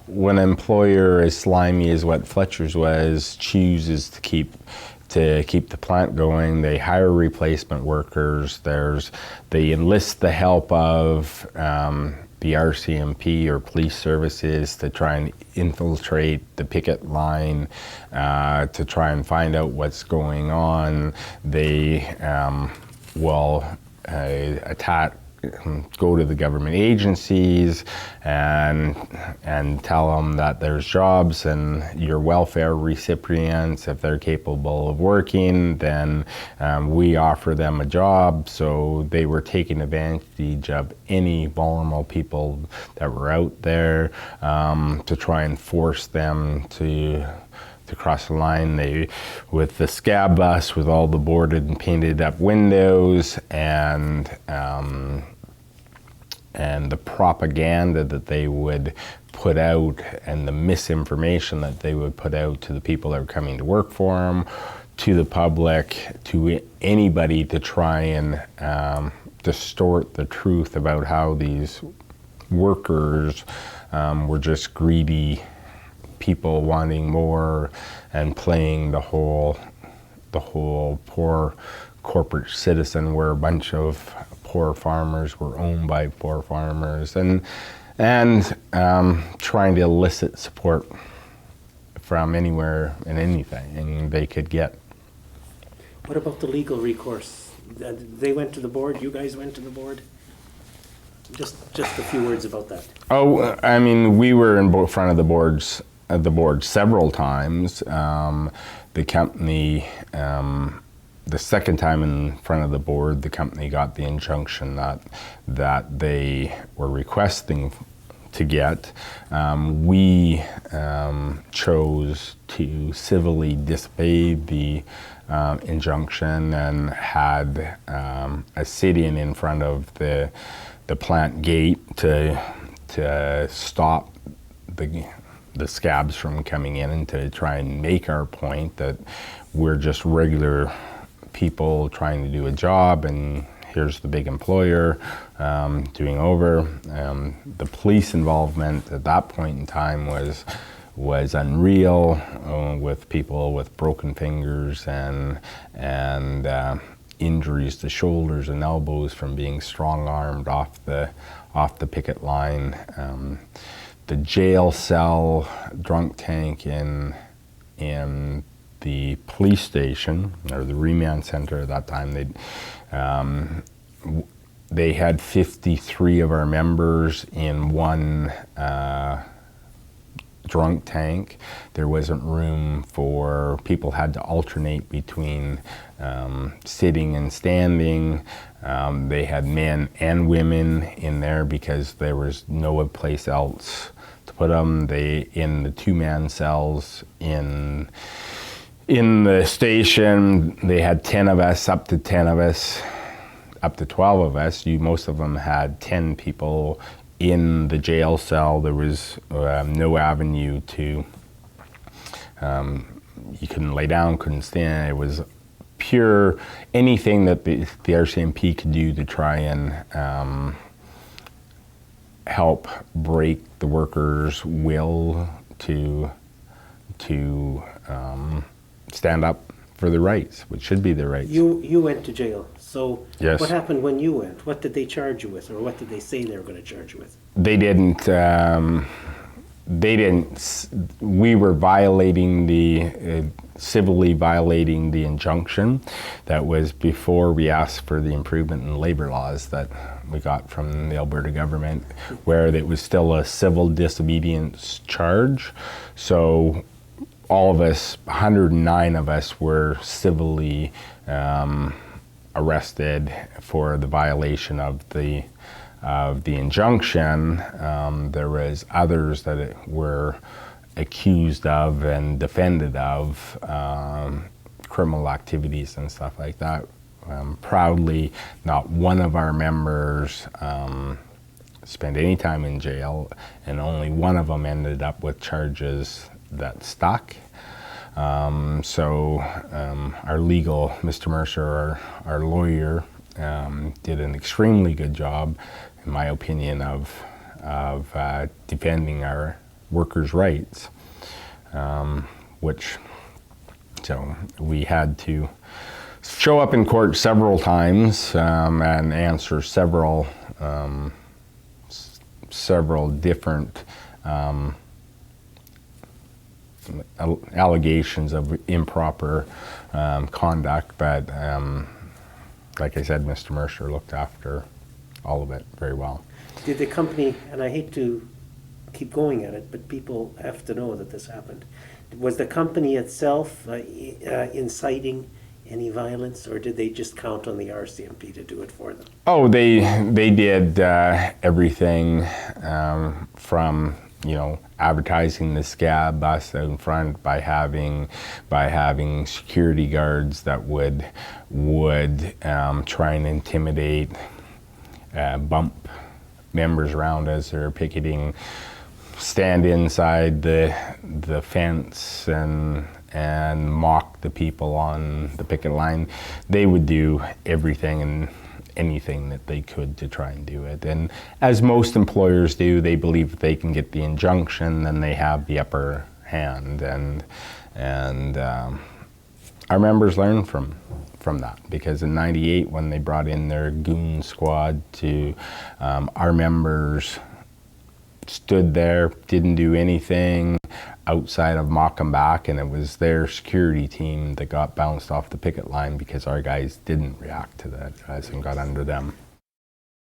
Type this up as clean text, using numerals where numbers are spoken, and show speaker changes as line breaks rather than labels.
when an employer as slimy as what Fletchers was chooses to keep the plant going, they hire replacement workers. They enlist the help of the RCMP or police services to try and infiltrate the picket line, to try and find out what's going on. They will go to the government agencies and tell them that there's jobs and your welfare recipients, if they're capable of working, then we offer them a job. So they were taking advantage of any vulnerable people that were out there to try and force them to cross the line. With the scab bus with all the boarded and painted up windows and the propaganda that they would put out and the misinformation that they would put out to the people that were coming to work for them, to the public, to anybody, to try and distort the truth about how these workers were just greedy people wanting more and playing the whole poor corporate citizen, where a bunch of poor farmers were owned by poor farmers, and trying to elicit support from anywhere and anything they could get.
What about the legal recourse? They went to the board, you guys went to the board? Just a few words about that.
Oh, I mean, we were in front of the board several times. The company, the second time in front of the board, the company got the injunction that they were requesting to get. We chose to civilly disobey the injunction and had a sit-in in front of the plant gate to stop the scabs from coming in and to try and make our point that we're just regular people trying to do a job, and here's the big employer doing over. The police involvement at that point in time was unreal, with people with broken fingers and injuries to shoulders and elbows from being strong-armed off the picket line. The jail cell drunk tank in the police station, or the remand center at that time, they had 53 of our members in one drunk tank. There wasn't room for people, had to alternate between sitting and standing. They had men and women in there because there was no place else to put them. In the two-man cells in the station, they had 10 of us, up to 10 of us, up to 12 of us. Most of them had 10 people in the jail cell. There was no avenue to, you couldn't lay down, couldn't stand. It was pure, anything that the RCMP could do to try and help break the workers' will to stand up for their rights, which should be their rights.
You went to jail, so
yes.
What happened when you went? What did they charge you with, or what did they say they were going to charge you with?
They didn't. We were violating civilly violating the injunction that was before we asked for the improvement in labor laws that we got from the Alberta government, where it was still a civil disobedience charge. So all of us, 109 of us, were civilly arrested for the violation of the injunction. There was others that were accused of and defended of criminal activities and stuff like that. Proudly, not one of our members spent any time in jail, and only one of them ended up with charges that stuck. So our legal, Mr. Mercer, our lawyer, did an extremely good job, in my opinion, of defending our workers' rights, which, so we had to show up in court several times and answer several different allegations of improper conduct, but like I said, Mr. Mercer looked after all of it very well.
Did the company, and I hate to keep going at it, but people have to know that this happened. Was the company itself inciting any violence, or did they just count on the RCMP to do it for them? Oh,
they did everything from, advertising the scab bus out in front by having security guards that would try and intimidate, bump members around as they're picketing, stand inside the fence and mock the people on the picket line. They would do everything and anything that they could to try and do it. And as most employers do, they believe if they can get the injunction, then they have the upper hand. And our members learned from that, because in '98, when they brought in their goon squad our members stood there, didn't do anything outside of mock them back, and it was their security team that got bounced off the picket line because our guys didn't react to that guys and got under them.